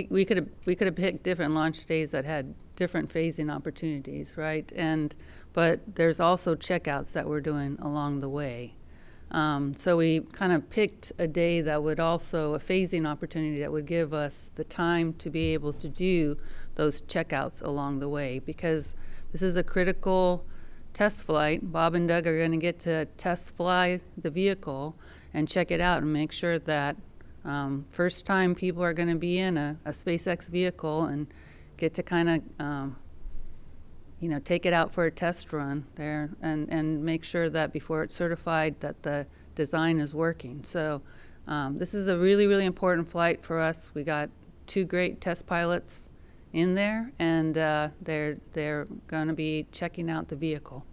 I: we could have picked different launch days that had different phasing opportunities, right? But there's also checkouts that we're doing along the way. So we kind of picked a day that would also, a phasing opportunity that would give us the time to be able to do those checkouts along the way, because this is a critical test flight. Bob and Doug are going to get to test fly the vehicle and check it out and make sure that first time people are going to be in a SpaceX vehicle and get to kind of take it out for a test run there and make sure that before it's certified that the design is working. So this is a really, really important flight for us. We got 2 great test pilots in there, and they're going to be checking out the vehicle.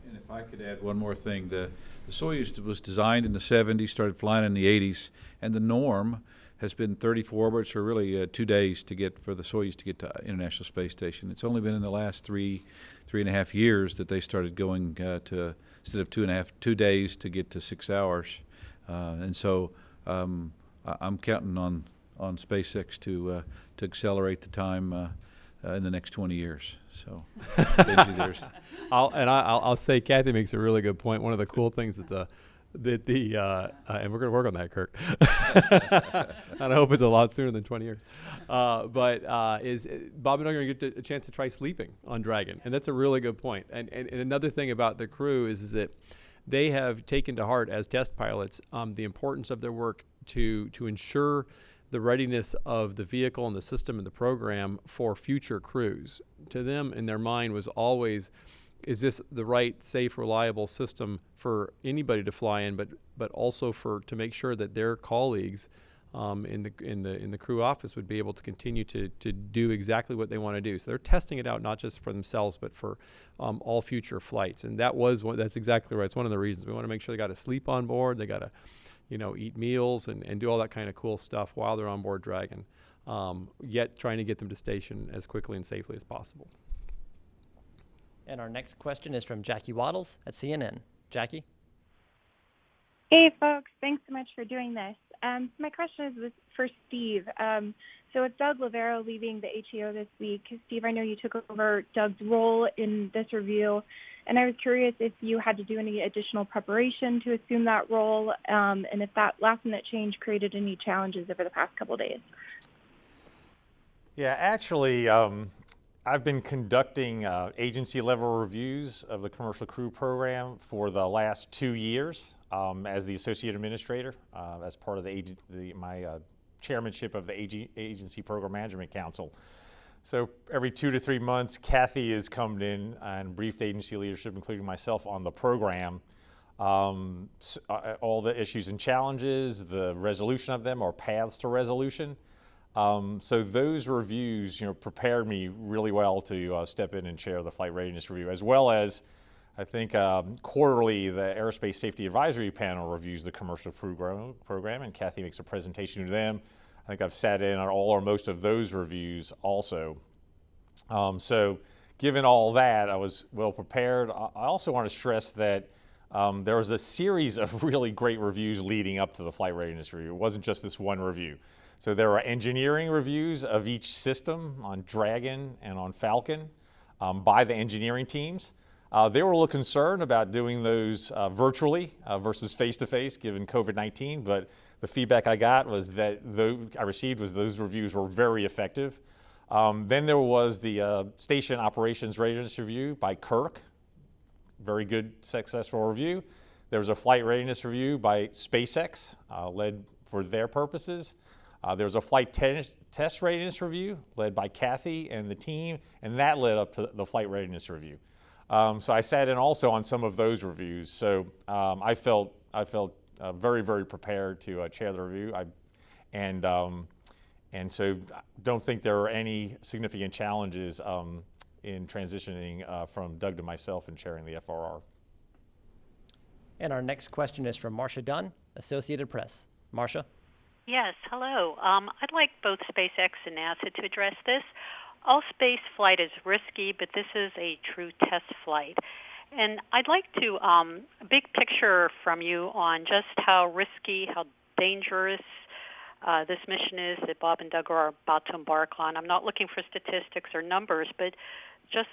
J: And if I could add one more thing, the Soyuz was designed in the 70s, started flying in the 80s, and the norm has been 34 orbits, or really 2 days for the Soyuz to get to International Space Station. It's only been in the last three and a half years that they started going to, instead of 2 days, to get to 6 hours. And so I'm counting on SpaceX to accelerate the time in the next 20 years. So, Benji,
K: I'll say Kathy makes a really good point. One of the cool things that and we're going to work on that, Kirk. And I hope it's a lot sooner than 20 years. Is Bob and I are going to get a chance to try sleeping on Dragon, and that's a really good point. And another thing about the crew is that they have taken to heart as test pilots the importance of their work to ensure the readiness of the vehicle and the system and the program for future crews. To them, in their mind, was always, is this the right, safe, reliable system for anybody to fly in, but also to make sure that their colleagues in the crew office would be able to continue to do exactly what they want to do. So they're testing it out not just for themselves, but for all future flights. And that's exactly right. It's one of the reasons we want to make sure they got to sleep on board. They got to, eat meals and do all that kind of cool stuff while they're on board Dragon. Yet trying to get them to station as quickly and safely as possible.
F: And our next question is from Jackie Waddles at CNN. Jackie?
B: Hey, folks. Thanks so much for doing this. My question is for Steve. So with Doug Lavero leaving the HAO this week, Steve, I know you took over Doug's role in this review, and I was curious if you had to do any additional preparation to assume that role, and if that last-minute change created any challenges over the past couple of days.
H: Yeah, actually, I've been conducting agency-level reviews of the Commercial Crew Program for the last 2 years as the Associate Administrator, as part of my chairmanship of the Agency Program Management Council. So every 2 to 3 months, Kathy has come in and briefed agency leadership, including myself, on the program. All the issues and challenges, the resolution of them, or paths to resolution. So those reviews, prepared me really well to step in and chair the Flight Readiness Review, as well as, I think, quarterly, the Aerospace Safety Advisory Panel reviews the Commercial Crew Program, and Kathy makes a presentation to them. I think I've sat in on all or most of those reviews also. So given all that, I was well prepared. I also want to stress that there was a series of really great reviews leading up to the Flight Readiness Review. It wasn't just this one review. So there are engineering reviews of each system on Dragon and on Falcon by the engineering teams. They were a little concerned about doing those virtually versus face-to-face given COVID-19, but the feedback I got was that those reviews were very effective. Then there was the Station Operations Readiness Review by Kirk. Very good, successful review. There was a Flight Readiness Review by SpaceX, led for their purposes. There was a Flight Test Readiness Review led by Kathy and the team, and that led up to the Flight Readiness Review. So I sat in also on some of those reviews. So I felt very, very prepared to chair the review. And so don't think there were any significant challenges in transitioning from Doug to myself and chairing the FRR.
F: And our next question is from Marcia Dunn, Associated Press. Marcia?
C: Yes, hello. I'd like both SpaceX and NASA to address this. All space flight is risky, but this is a true test flight. And I'd like to a big picture from you on just how risky, how dangerous this mission is that Bob and Doug are about to embark on. I'm not looking for statistics or numbers, but just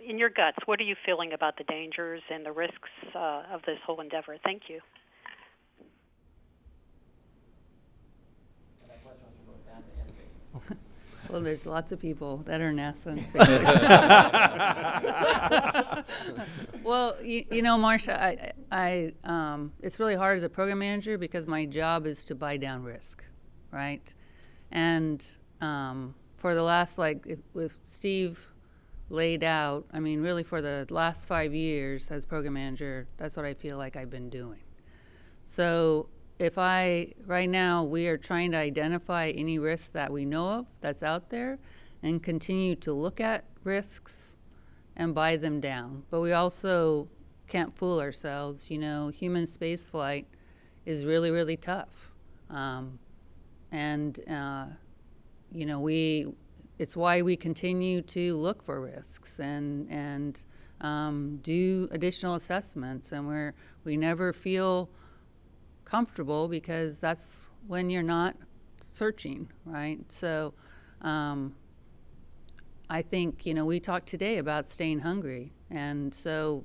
C: in your guts, what are you feeling about the dangers and the risks of this whole endeavor? Thank you.
I: Well, there's lots of people that are NASA and SpaceX. Well, Marcia, it's really hard as a program manager because my job is to buy down risk, right? And for the last, with Steve laid out, really for the last 5 years as program manager, that's what I feel like I've been doing. So right now, we are trying to identify any risks that we know of that's out there and continue to look at risks and buy them down. But we also can't fool ourselves. Human space flight is really, really tough. It's why we continue to look for risks and do additional assessments. And we never feel comfortable because that's when you're not searching, right? So I think, we talked today about staying hungry. And so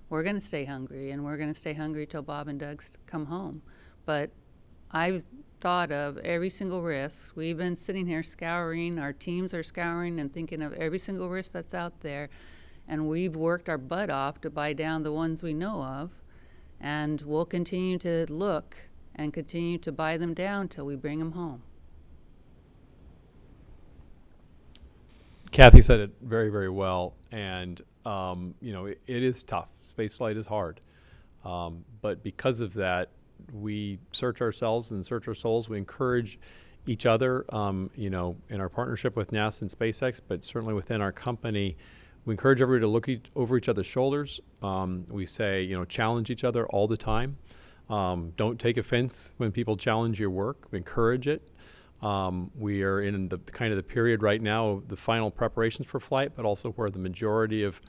I: we're going to stay hungry, and we're going to stay hungry till Bob and Doug come home. But I've thought of every single risk. We've been sitting here scouring, our teams are scouring and thinking of every single risk that's out there. And we've worked our butt off to buy down the ones we know of. And we'll continue to look and continue to buy them down till we bring them home.
K: Kathy said it very, very well. And, it is tough. Space flight is hard. But because of that, we search ourselves and search our souls. We encourage each other, in our partnership with NASA and SpaceX, but certainly within our company. We encourage everybody to look over each other's shoulders. We say, challenge each other all the time. Don't take offense when people challenge your work. We encourage it. We are in the kind of the period right now of the final preparations for flight, but also where the majority of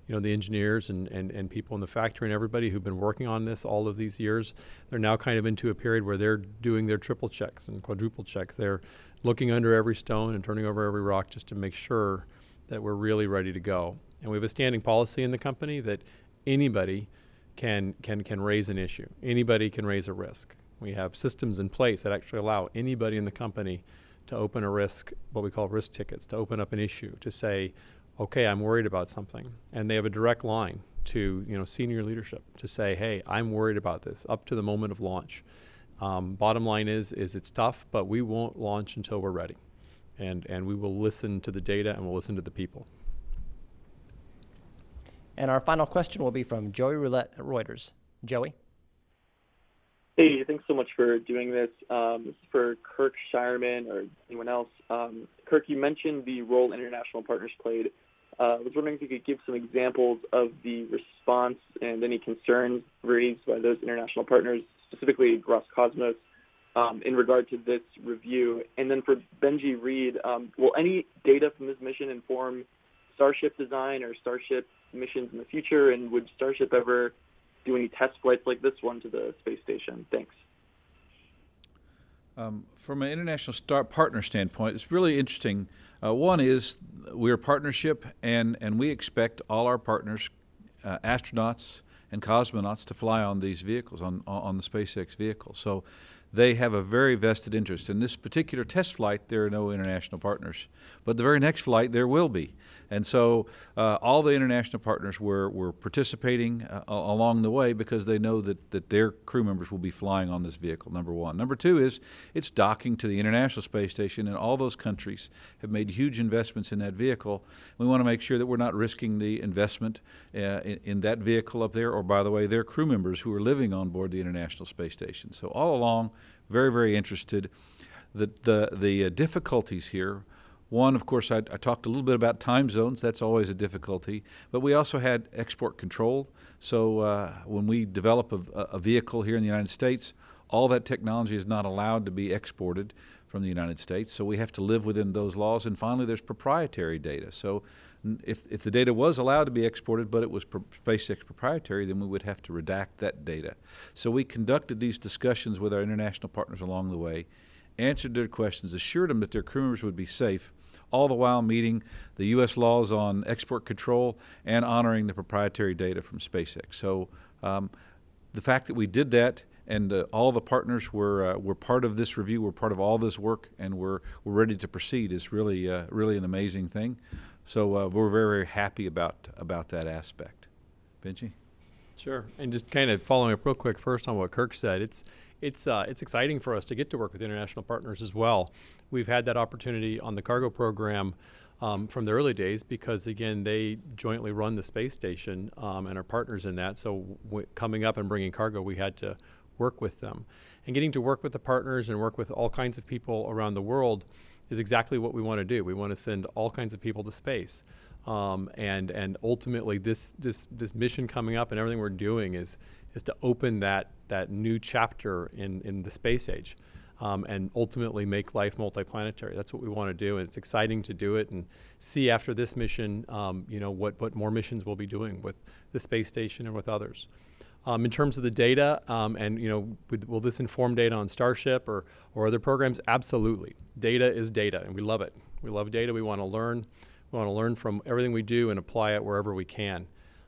K: the engineers and people in the factory and everybody who've been working on this all of these years, they're now kind of into a period where they're doing their triple checks and quadruple checks. They're looking under every stone and turning over every rock just to make sure that we're really ready to go. And we have a standing policy in the company that anybody can raise an issue. Anybody can raise a risk. We have systems in place that actually allow anybody in the company to open a risk, what we call risk tickets, to open up an issue, to say, okay, I'm worried about something. And they have a direct line to senior leadership to say, hey, I'm worried about this up to the moment of launch. Bottom line is it's tough, but we won't launch until we're ready. And we will listen to the data and we'll listen to the people.
F: And our final question will be from Joey Roulette at Reuters. Joey?
D: Hey, thanks so much for doing this. This is for Kirk Shireman or anyone else. Kirk, you mentioned the role international partners played. I was wondering if you could give some examples of the response and any concerns raised by those international partners, specifically Roscosmos, in regard to this review. And then for Benji Reed, will any data from this mission inform Starship design or Starship missions in the future? And would Starship ever do any test flights like this one to the space station? Thanks.
J: From an international partner standpoint, it's really interesting. One is we're a partnership, and we expect all our partners, astronauts and cosmonauts, to fly on these vehicles, on the SpaceX vehicle. So they have a very vested interest. In this particular test flight, there are no international partners. But the very next flight, there will be. And so all the international partners were participating along the way because they know that their crew members will be flying on this vehicle, number one. Number two is it's docking to the International Space Station, and all those countries have made huge investments in that vehicle. We want to make sure that we're not risking the investment in that vehicle up there, or, by the way, their crew members who are living on board the International Space Station. So all along, very, very interested. The difficulties here, one, of course, I talked a little bit about time zones. That's always a difficulty. But we also had export control. So when we develop a vehicle here in the United States, all that technology is not allowed to be exported from the United States. So we have to live within those laws. And finally, there's proprietary data. So if the data was allowed to be exported, but it was SpaceX proprietary, then we would have to redact that data. So we conducted these discussions with our international partners along the way, answered their questions, assured them that their crew members would be safe, all the while meeting the U.S. laws on export control and honoring the proprietary data from SpaceX. So the fact that we did that and all the partners were part of this review, were part of all this work, and we're ready to proceed is really an amazing thing. So we're very, very happy about that aspect. Benji?
K: Sure. And just kind of following up real quick first on what Kirk said, it's exciting for us to get to work with international partners as well. We've had that opportunity on the cargo program from the early days because, again, they jointly run the space station and are partners in that. So coming up and bringing cargo, we had to work with them. And getting to work with the partners and work with all kinds of people around the world is exactly what we want to do. We want to send all kinds of people to space. And ultimately, this mission coming up and everything we're doing is to open that new chapter in the space age, and ultimately make life multiplanetary. That's what we want to do, and it's exciting to do it and see after this mission, what more missions we'll be doing with the space station and with others. In terms of the data, will this inform data on Starship or other programs? Absolutely. Data is data, and we love it. We love data. We want to learn. We want to learn from everything we do and apply it wherever we can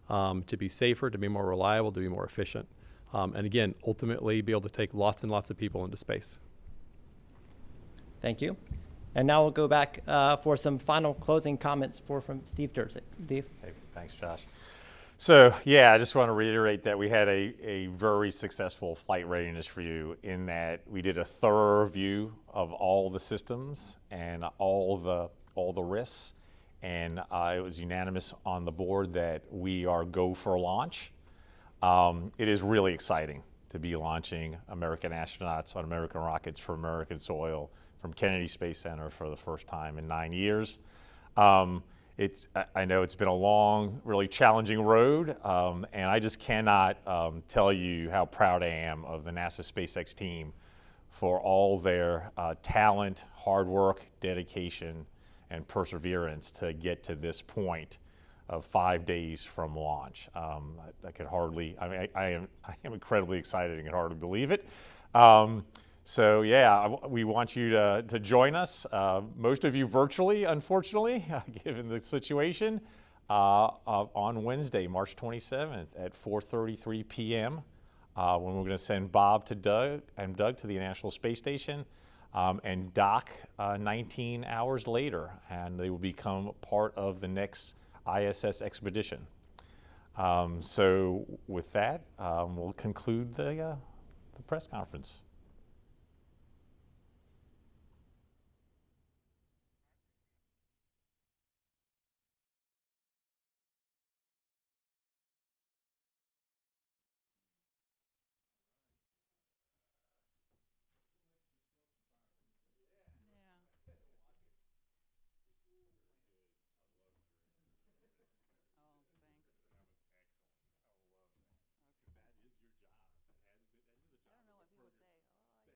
K: to be safer, to be more reliable, to be more efficient. And again, ultimately be able to take lots and lots of people into space.
F: Thank you. And now we'll go back for some final closing comments from Steve Durzik. Steve?
H: Hey, thanks, Josh. So, I just want to reiterate that we had a very successful flight readiness review in that we did a thorough review of all the systems and all the risks. And it was unanimous on the board that we are go for launch. It is really exciting to be launching American astronauts on American rockets for American soil from Kennedy Space Center for the first time in 9 years. I know it's been a long, really challenging road, and I just cannot tell you how proud I am of the NASA SpaceX team for all their talent, hard work, dedication, and perseverance to get to this point of 5 days from launch. I could hardly, I am incredibly excited and can hardly believe it. So yeah, we want you to join us, most of you virtually, unfortunately, given the situation, on Wednesday, March 27th at 4:33 p.m. When we're going to send Bob to Doug to the International Space Station and dock 19 hours later, and they will become part of the next ISS expedition. So with that, we'll conclude the press conference.